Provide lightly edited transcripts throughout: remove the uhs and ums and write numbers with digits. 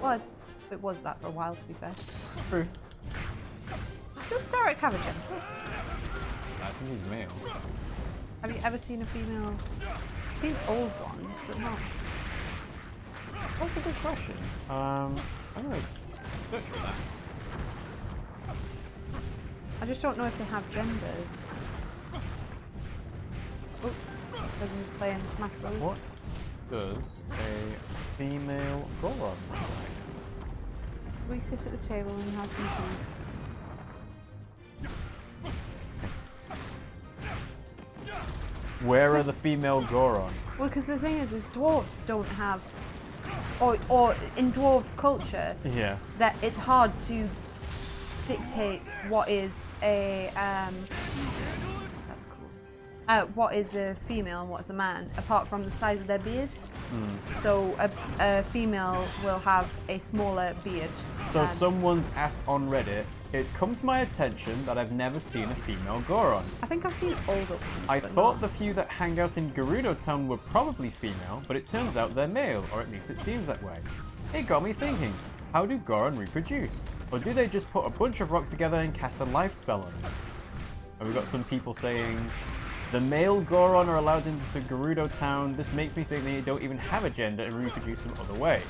Well, it was that for a while, to be fair. True. Does Daruk have a gender? I think he's male. Have you ever seen a female? I've seen old ones, but not. That's a good question. I'm gonna search for that. I just don't know if they have genders. Oh, cousin's playing Smash Bros. What does a female Goron look like? We sit at the table and have some food. Where are the female Goron? Well, because the thing is dwarves don't have, or in dwarf culture, Yeah. that it's hard to dictate what is a that's cool. What is a female and what's a man, apart from the size of their beard. So a female will have a smaller beard. So someone's asked on Reddit, it's come to my attention that I've never seen a female Goron. I think I've seen older ones. I but thought not. the few that hang out in Gerudo Town were probably female, but it turns out they're male, or at least it seems that way. It got me thinking, how do Goron reproduce? Or do they just put a bunch of rocks together and cast a life spell on them? And we've got some people saying, the male Goron are allowed into Gerudo Town. This makes me think they don't even have a gender and reproduce some other way.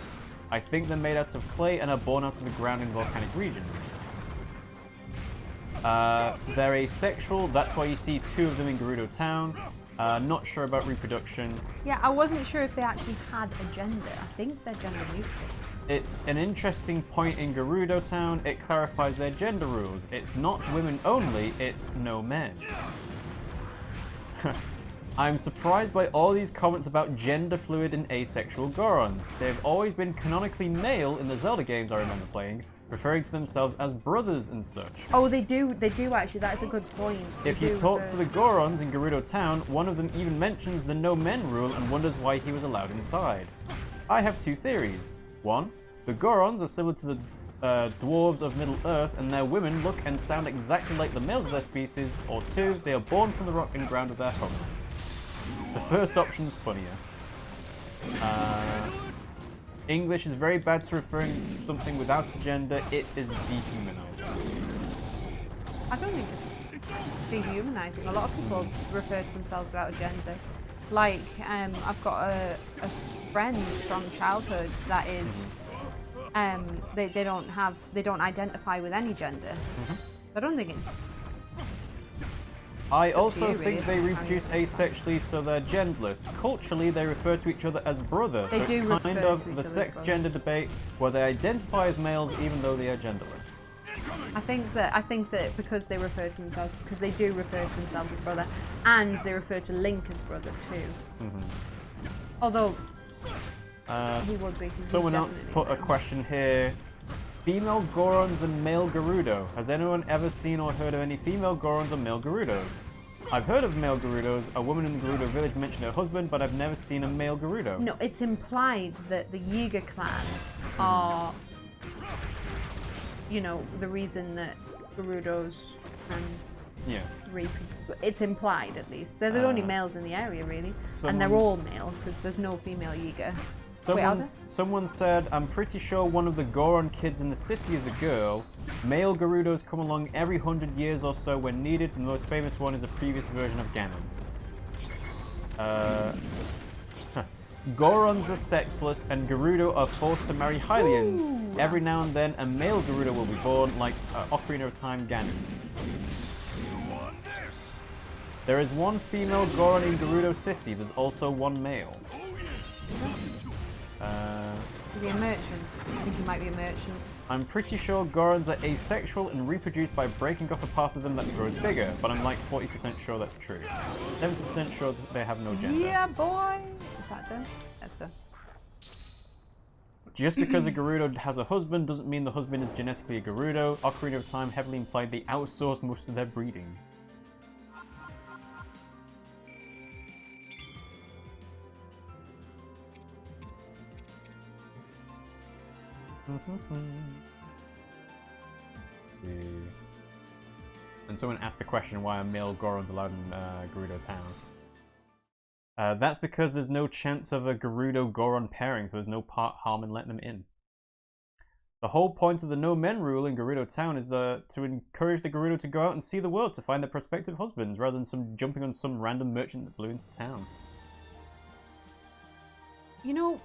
I think they're made out of clay and are born out of the ground in volcanic regions. They're asexual, that's why you see 2 of them in Gerudo Town. Not sure about reproduction. Yeah, I wasn't sure if they actually had a gender. I think they're gender neutral. It's an interesting point in Gerudo Town. It clarifies their gender rules. It's not women only, it's no men. I'm surprised by all these comments about gender fluid and asexual Gorons. They've always been canonically male in the Zelda games I remember playing, referring to themselves as brothers and such. Oh, they do actually, that's a good point. If you talk to the Gorons in Gerudo Town, one of them even mentions the no men rule and wonders why he was allowed inside. I have 2 theories. 1, the Gorons are similar to the dwarves of Middle-earth and their women look and sound exactly like the males of their species, or 2, they are born from the rock and ground of their home. The first option's funnier. English is very bad to referring to something without a gender. It is dehumanizing. I don't think it's dehumanizing. A lot of people refer to themselves without a gender. Like, I've got a friend from childhood that is, they don't identify with any gender. I don't think it's. I up to also you, think really, they reproduce asexually, so they're genderless. Culturally, they refer to each other as brother, so They do it's refer kind to of each the other as sex-gender debate where they identify as males even though they are genderless. I think that because they refer to themselves, because they do refer to themselves as brother, and they refer to Link as brother too. Although he would be. Someone else put a question here. Female Gorons and male Gerudo. Has anyone ever seen or heard of any female Gorons or male Gerudos? I've heard of male Gerudos. A woman in the Gerudo village mentioned her husband, but I've never seen a male Gerudo. No, it's implied that the Yiga clan are, you know, the reason that Gerudos can it's implied, at least. They're the only males in the area, really. And they're all male, because there's no female Yiga. Someone said, I'm pretty sure one of the Goron kids in the city is a girl. Male Gerudos come along every 100 years or so when needed, and the most famous one is a previous version of Ganon. Gorons are sexless, and Gerudo are forced to marry Hylians. Ooh. Every now and then, a male Gerudo will be born, like Ocarina of Time Ganon. There is one female Goron in Gerudo City, there's also one male. Is he a merchant? I think he might be a merchant. I'm pretty sure Gorons are asexual and reproduce by breaking off a part of them that grows bigger, but I'm like 40% sure that's true. 70% sure that they have no gender. Yeah, boy! Is that done? That's done. Just because a Gerudo has a husband doesn't mean the husband is genetically a Gerudo. Ocarina of Time heavily implied they outsourced most of their breeding. And someone asked the question why are male Gorons allowed in Gerudo Town. That's because there's no chance of a Gerudo Goron pairing, so there's no harm in letting them in. The whole point of the no men rule in Gerudo Town is to encourage the Gerudo to go out and see the world to find their prospective husbands, rather than jumping on some random merchant that blew into town. You know...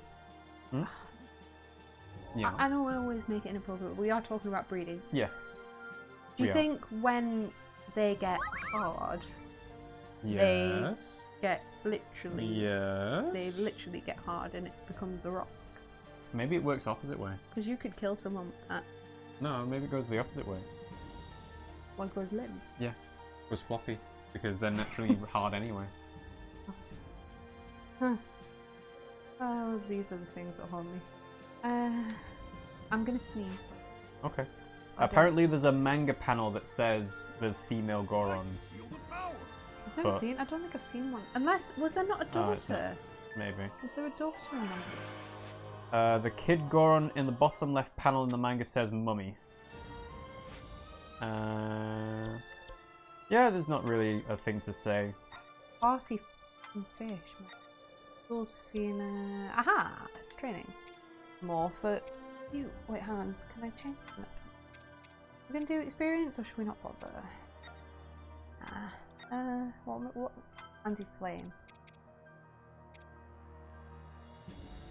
Yeah. I know I always make it inappropriate, but we are talking about breeding. Yes. Do you think when they get hard, they get literally... Yes. They literally get hard and it becomes a rock? Maybe it works opposite way. Because you could kill someone with that. No, maybe it goes the opposite way. One goes limb. Yeah. It goes floppy. Because they're naturally hard anyway. Huh. Oh, these are the things that haunt me. I'm gonna sneeze. Okay. Apparently there's a manga panel that says there's female Gorons. I've never seen... I don't think I've seen one. Unless... Was there not a daughter? Maybe. Was there a daughter in one? The Kid Goron in the bottom left panel in the manga says mummy. Yeah, there's not really a thing to say. Farsi fish. Dulcifina. Aha! Training. More for you. Wait, hang on. Can I change that? We're gonna do experience or should we not bother? What? Anti-flame.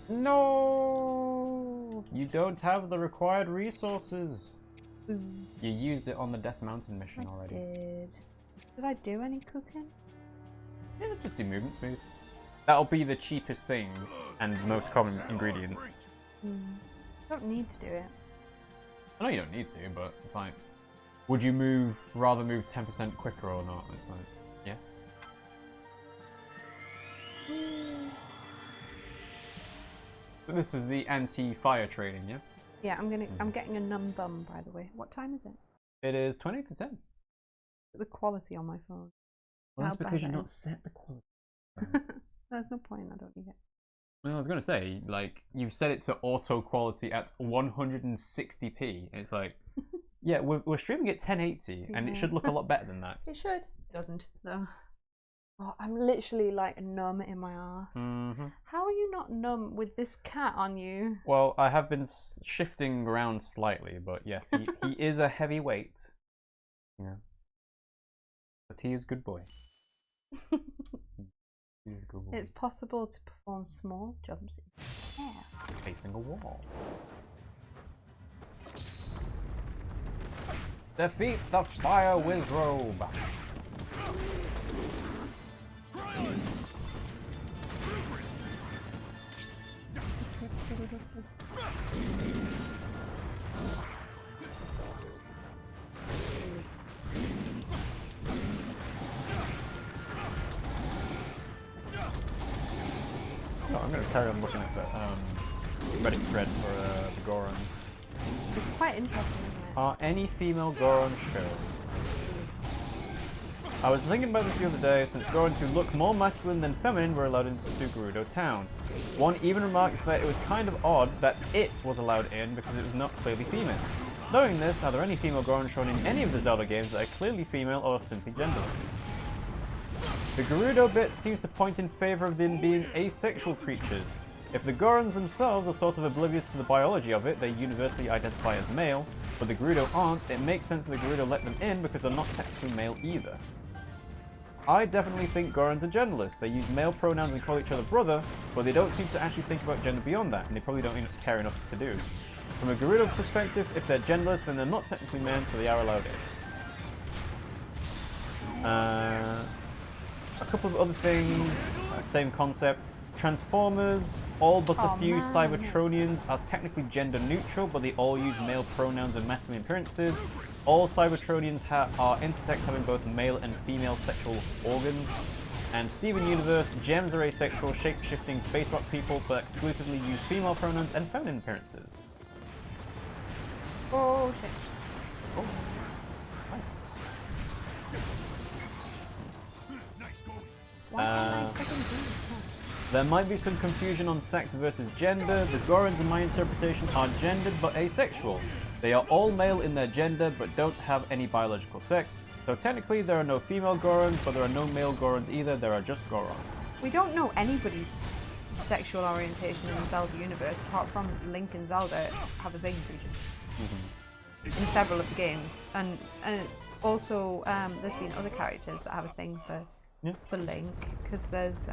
No! You don't have the required resources. Ooh. You used it on the Death Mountain mission already. Did I do any cooking? Yeah, just do movement smooth. That'll be the cheapest thing and most common ingredients. Don't need to do it. I know you don't need to, but it's like, would you rather move 10% quicker or not? It's like, yeah. But this is the anti-fire training, yeah? Yeah, I'm getting a numb bum, by the way. What time is it? It is 20 to 10. The quality on my phone. Well, that's because you've not set the quality. There's no point, I don't need it. Well, I was going to say, like, you've set it to auto quality at 160p. It's like, yeah, we're streaming at 1080, and it should look a lot better than that. It should. It doesn't, though. Oh, I'm literally, like, numb in my arse. How are you not numb with this cat on you? Well, I have been shifting around slightly, but yes, he is a heavyweight. Yeah. But he is good boy. He is good boy. It's possible to perform small jumps in the air. Facing a wall. Defeat the fire wizrobe. So I'm going to carry on looking at the Reddit thread for the Gorons. It's quite interesting, isn't it? Are any female Gorons shown? I was thinking about this the other day, since Gorons who look more masculine than feminine were allowed into Gerudo Town. One even remarks that it was kind of odd that it was allowed in because it was not clearly female. Knowing this, are there any female Gorons shown in any of the Zelda games that are clearly female or simply genderless? The Gerudo bit seems to point in favour of them being asexual creatures. If the Gorons themselves are sort of oblivious to the biology of it, they universally identify as male, but the Gerudo aren't, it makes sense that the Gerudo let them in because they're not technically male either. I definitely think Gorons are genderless. They use male pronouns and call each other brother, but they don't seem to actually think about gender beyond that, and they probably don't care enough to do. From a Gerudo perspective, if they're genderless, then they're not technically men, so they are allowed in. A couple of other things, same concept. Transformers, all but a few Cybertronians are technically gender neutral, but they all use male pronouns and masculine appearances. All Cybertronians are intersex, having both male and female sexual organs. And Steven Universe, gems are asexual, shape-shifting space rock people, but exclusively use female pronouns and feminine appearances. Oh shit. Oh, nice. Why can't I freaking do this? There might be some confusion on sex versus gender. The Gorons, in my interpretation, are gendered but asexual. They are all male in their gender but don't have any biological sex. So technically there are no female Gorons, but there are no male Gorons either. There are just Gorons. We don't know anybody's sexual orientation in the Zelda universe, apart from Link and Zelda have a thing for each other in several of the games, and also there's been other characters that have a thing for Link, because there's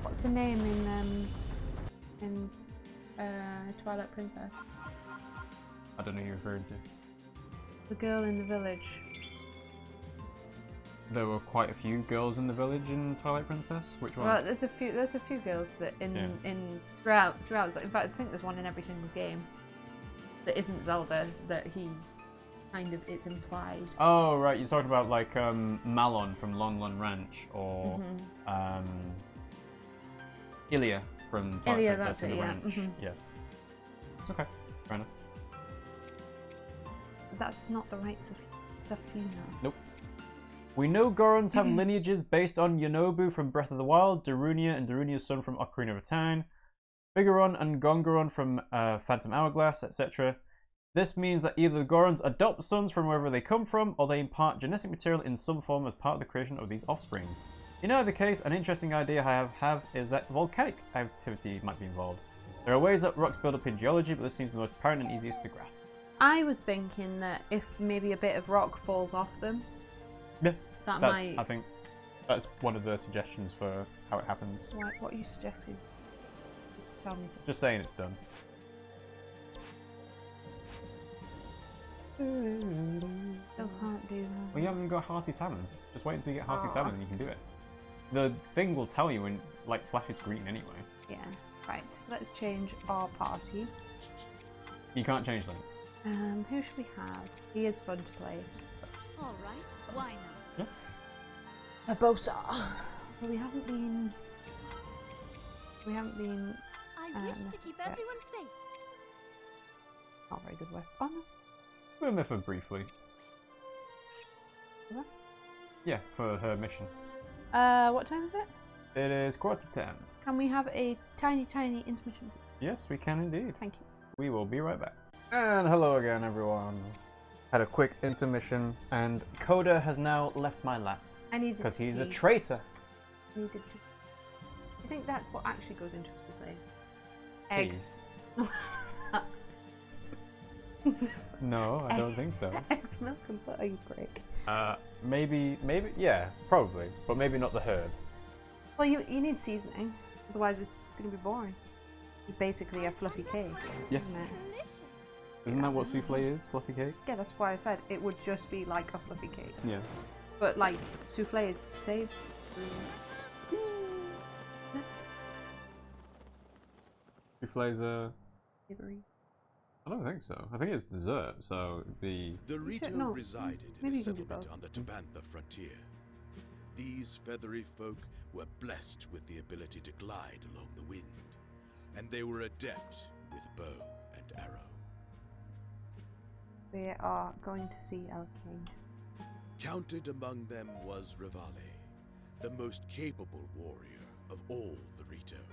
what's her name in Twilight Princess? I don't know who you're referring to. The girl in the village. There were quite a few girls in the village in Twilight Princess. Which one? Well, there's a few girls that throughout. In fact, I think there's one in every single game that isn't Zelda that he kind of it's implied. Oh right, you're talking about like Malon from Lon Lon Ranch, or Ilia from Twilight Princess in the Ranch. Yeah. Okay, fair enough. That's not the right Safina. Nope. We know Gorons have lineages based on Yonobu from Breath of the Wild, Darunia and Darunia's son from Ocarina of Time, Bigoron and Gongoron from Phantom Hourglass, etc. This means that either the Gorons adopt sons from wherever they come from, or they impart genetic material in some form as part of the creation of these offspring. In either case, an interesting idea I have is that volcanic activity might be involved. There are ways that rocks build up in geology, but this seems the most apparent and easiest to grasp. I was thinking that if maybe a bit of rock falls off them, Yeah, might. I think that's one of the suggestions for how it happens. Like, what are you suggesting? Just tell me. Just saying it's done. Still can't do that. Well, you haven't got Hearty Salmon. Just wait until you get Hearty Salmon and you can do it. The thing will tell you when, like, flashes green anyway. Yeah, right. Let's change our party. You can't change Link. Who should we have? He is fun to play. All right, why not? Yeah. A Bosa. Well, we haven't been. I wish to keep everyone safe. Not very good weapon. We'll miss her briefly. What? Yeah, for her mission. What time is it? It is 10:15. Can we have a tiny intermission? Yes, we can indeed. Thank you. We will be right back. And hello again, everyone. Had a quick intermission, and Coda has now left my lap. I needed because to he's a pee. traitor. Needed to. I think that's what actually goes into a play. Eggs. No, I don't think so. Eggs, milk, and butter, you prick. Maybe, yeah, probably, but maybe not the herb. Well, you need seasoning, otherwise it's going to be boring. It's basically a fluffy cake, Yeah. isn't it? Isn't that what souffle is? Fluffy cake? Yeah, that's why I said it would just be like a fluffy cake. Yeah. But like, souffle is saved. Souffle's Savory. I don't think so. I think it's dessert, so it'd be... The RITO No, resided in maybe a you can do settlement both. on the Tabantha frontier. These feathery folk were blessed with the ability to glide along the wind, and they were adept with bow and arrow. We are going to see our king. Counted among them was REVALI, the most capable warrior of all the RITO.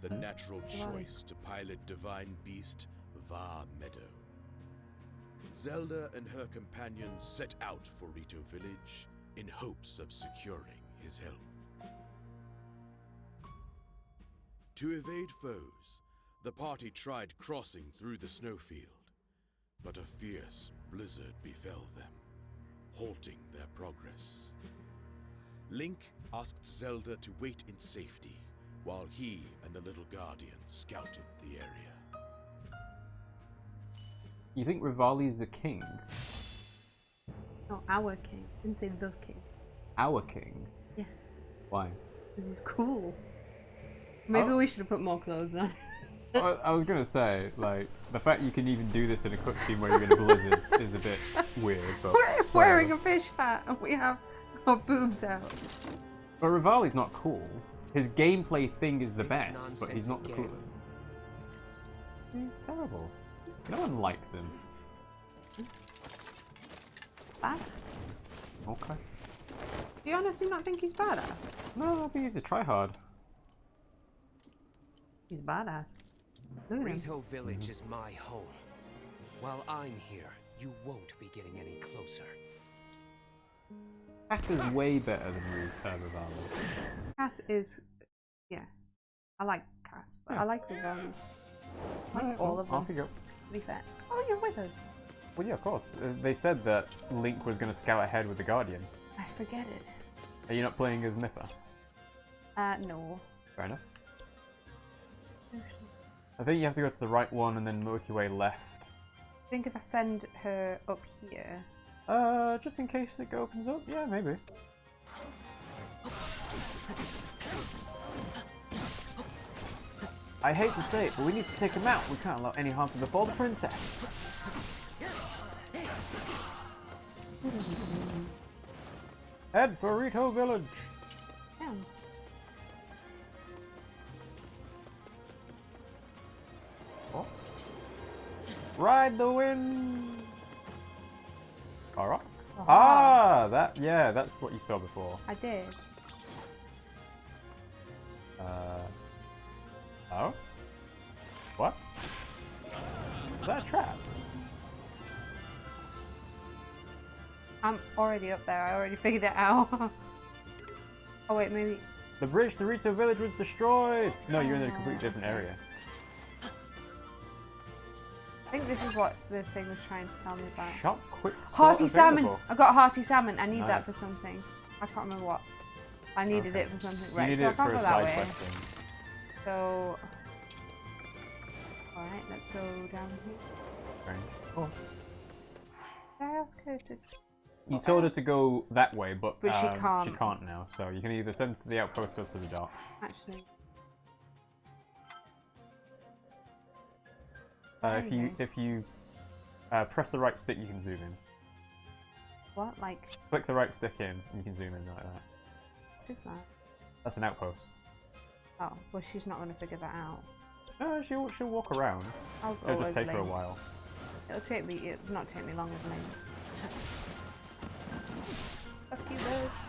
The natural choice to pilot divine beast Va Meadow. Zelda and her companions set out for RITO village in hopes of securing his help. To evade foes, the party tried crossing through the snowfield, but a fierce blizzard befell them, halting their progress. Link asked Zelda to wait in safety while he and the little guardian scouted the area. You think Rivali's the king? Not our king. I didn't say the king. Our king? Yeah. Why? This is cool. Maybe we should have put more clothes on. I was gonna say, like, the fact you can even do this in a cutscene where you're in a blizzard is a bit weird, but... We're wearing a fish hat and we have our boobs out. But Rivali's not cool. His gameplay thing is the This best, but nonsense he's not the again. coolest. He's terrible. No one likes him. Badass. Okay. Do you honestly not think he's badass? No, I think he's a tryhard. He's badass. Look at him. RITO Village is my home. While I'm here, you won't be getting any closer. Cass is way better than Rivali. Cass is Yeah. I like Cass, but Yeah. I like REVALI. I like all of them, Off you go. to be fair. Oh, you're with us. Well, yeah, of course. They said that Link was going to scout ahead with the Guardian. I forget it. Are you not playing as Mipha? No. Fair enough. I think you have to go to the right one and then work your way left. I think if I send her up here... Just in case it opens up? Yeah, maybe. I hate to say it, but we need to take him out. We can't allow any harm to befall the princess. Head for RITO village. Damn. Oh. Ride the wind. Alright. Ah, that's what you saw before. I did. Oh? What? Is that a trap? I'm already up there. I already figured it out. Oh wait, maybe... The bridge to RITO village was destroyed! No, you're in a completely different area. I think this is what the thing was trying to tell me about. Shop quick store Hearty salmon! available. I got hearty salmon. I need that for Nice. something. I can't remember what. I needed Okay. it for something. You Right, need so I it can't for go a that side way. quest thing. So... Alright, let's go down here. Strange. Oh. Did I ask her to... You told her to go that way, but But she She can't. can't now, so you can either send to the outpost or to the dock. Actually... If you press the right stick, you can zoom in. What? Like... Click the right stick in, and you can zoom in like that. What is that? That's an outpost. Oh, well she's not going to figure that out. No, she'll walk around. I'll go It'll just as take her a Link. while. It'll not take me long as Link. Fuck you, birds.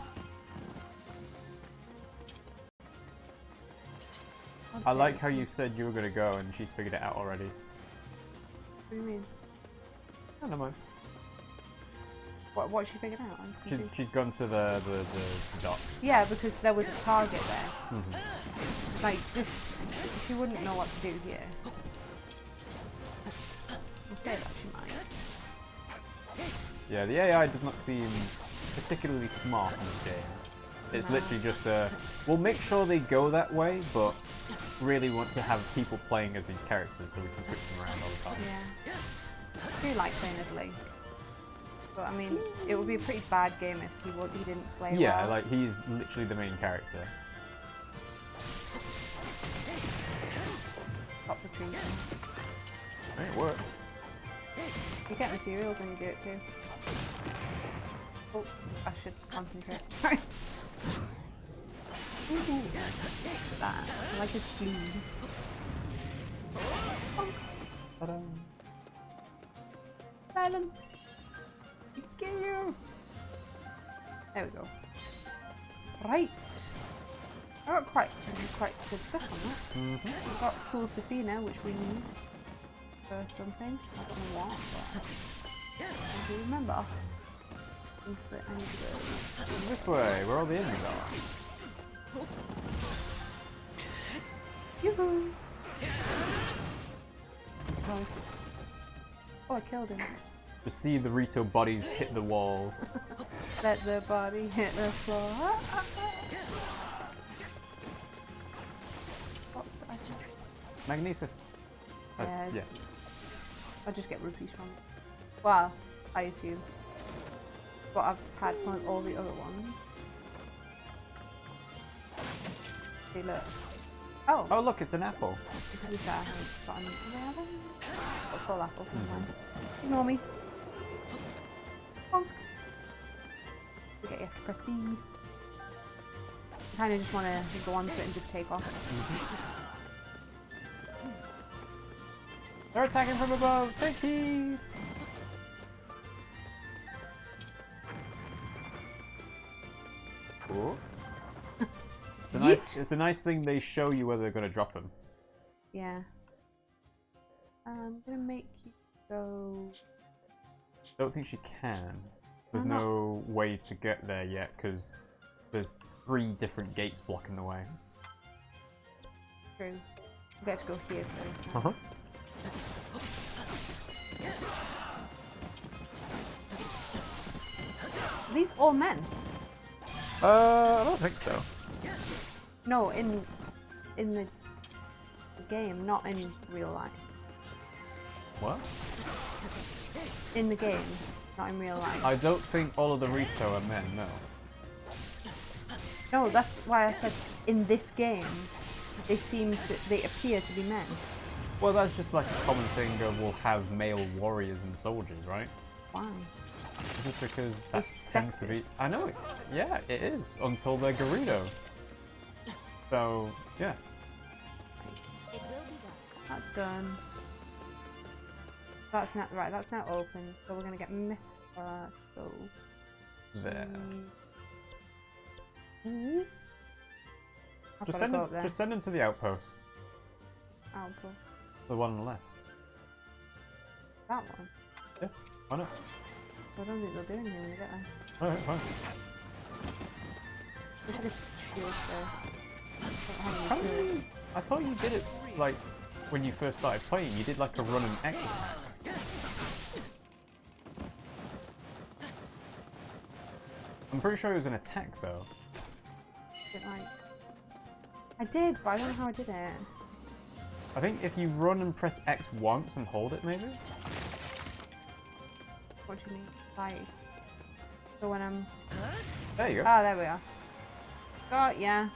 I like how you said you were gonna go and she's figured it out already. What do you mean? Oh, never mind. What she figured out? I'm confused. She's gone to the dock. Yeah, because there was a target there. Mm-hmm. Like, this... She wouldn't know what to do here. I say that she might. Yeah, the AI does not seem particularly smart in this game. It's literally just we'll make sure they go that way, but really want to have people playing as these characters so we can switch them around all the time. Yeah. I do like playing as Link. But I mean, it would be a pretty bad game if he didn't play Yeah, well. like he's literally the main character. Top the trees. It works. You get materials when you do it too. Oh, I should concentrate. Sorry. Ooh, that. I like his blue. Ta-da. Silence. Get you. There we go. Right. I got quite good stuff on that. Mm-hmm. We've got cool Safina, which we need for something. I don't know what, but I do remember. I need to go. This way, where all the enemies are. Yoo-hoo! Nice. Oh, I killed him. To see the RITO bodies hit the walls. Let the body hit the floor. Magnesis. Yes. Yeah. I'll just get rupees from it. Well, I assume. But I've had from all the other ones. Hey, look. Oh! Oh, look, it's an apple. To be fair, I haven't gotten them. Do they have them? Got full apples, never mind. Ignore me. Bonk. Okay, you have to press B. I kind of just want to go on to it and just take off. They're attacking from above. Take heed. Cool. It's a nice thing they show you whether they're going to drop them. Yeah. I'm gonna make you go. Don't think she can. There's Why not? no way to get there yet because there's 3 different gates blocking the way. True. We get to go here first. Uh huh. Are these all men? I don't think so. No, in the game, not in real life. What? In the game, not in real life. I don't think all of the Rito are men, no. No, that's why I said in this game, they appear to be men. Well, that's just like a common thing of we'll have male warriors and soldiers, right? Why? Just because that It's tends to be. sexist. I know it. Yeah, it is until they're Gerudo. So yeah. It will be done. That's done. That's not right. That's now open. So we're gonna get mythical. There. I've Just gotta send go them. up there. Just send them to the outpost. Outpost. The one on the left. That one. Yeah. Why not? I don't think they'll do anything when we get there. Alright, fine. We should have shield How do you, I thought you did it like when you first started playing. You did like a run and X. I'm pretty sure it was an attack though. I did, but I don't know how I did it. I think if you run and press X once and hold it, maybe. What do you mean? Like, so when I'm... There you go. Oh, there we are. Got ya.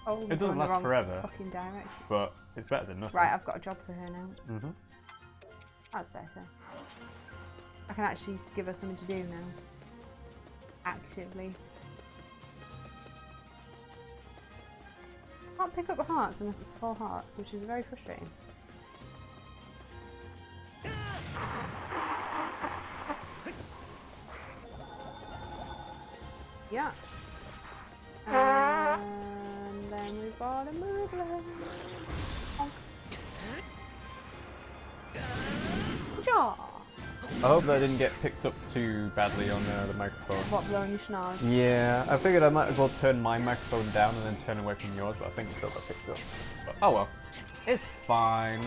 Oh, we're It doesn't going the last wrong forever. fucking direction. But it's better than nothing. Right, I've got a job for her now. Mm-hmm. That's better. I can actually give her something to do now. Actively. Can't pick up hearts unless it's full heart, which is very frustrating. Yeah. And then we've got a move left. Jaw. I hope that didn't get picked up too badly on the microphone. What, blowing your schnoz? Yeah, I figured I might as well turn my microphone down and then turn away from yours, but I think it still got picked up. But, oh well, it's fine.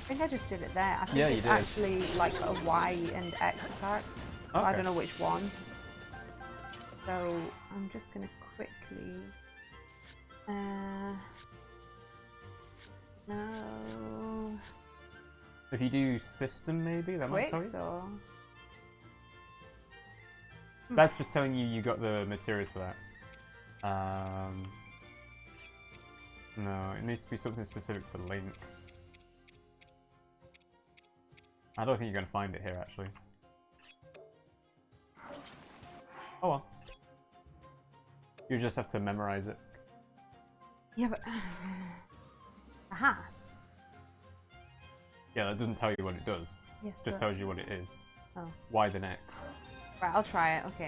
I think I just did it there. I think Yeah, it's you did. actually like a Y and X attack. Okay. I don't know which one. So I'm just gonna quickly. No. If you do system, maybe that might tell Quick, you. so. That's just telling you you got the materials for that. No, it needs to be something specific to Link. I don't think you're gonna find it here, actually. Oh well. You just have to memorize it. Yeah, but. Aha. Yeah, that doesn't tell you what it does. Yes, Just but... tells you what it is. Oh. Y then X. Right, I'll try it. Okay.